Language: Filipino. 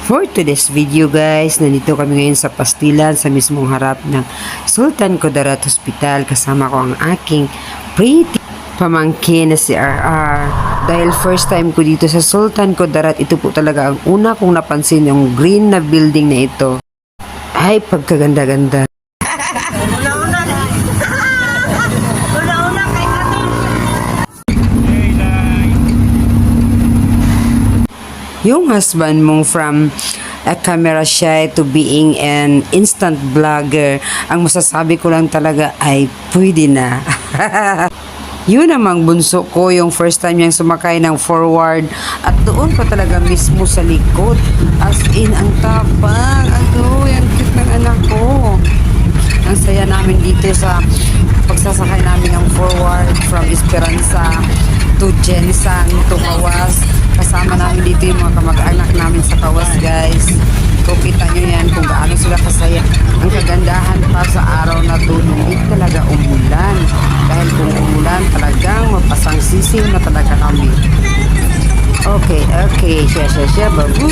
For today's video guys, nandito kami ngayon sa Pastilan sa mismong harap ng Sultan Kudarat Hospital. Kasama ko ang aking pretty pamangkin na si RR. Dahil first time ko dito sa Sultan Kudarat, ito po talaga ang una kong napansin, yung green na building na ito. Ay, pagkaganda-ganda. Yung husband mong from a camera shy to being an instant vlogger, ang masasabi ko lang talaga ay pwede na. Yun namang bunso ko, yung first time niyang sumakay ng forward at doon pa talaga mismo sa likod. As in, ang tapang. Ang cute ng anak ko. Ang saya namin dito sa pagsasakay namin ng forward from Esperanza to Jensan to Kawas. Kasama namin dito yung mga kamag-anak namin sa Kawas, guys. So, kita nyo yan kung gaano sila kasaya. Ang kagandahan pa sa araw na to, hindi talaga umulan. Dahil kung umulan, talagang mapasang sisiw na talaga kami. Okay, siya, babu.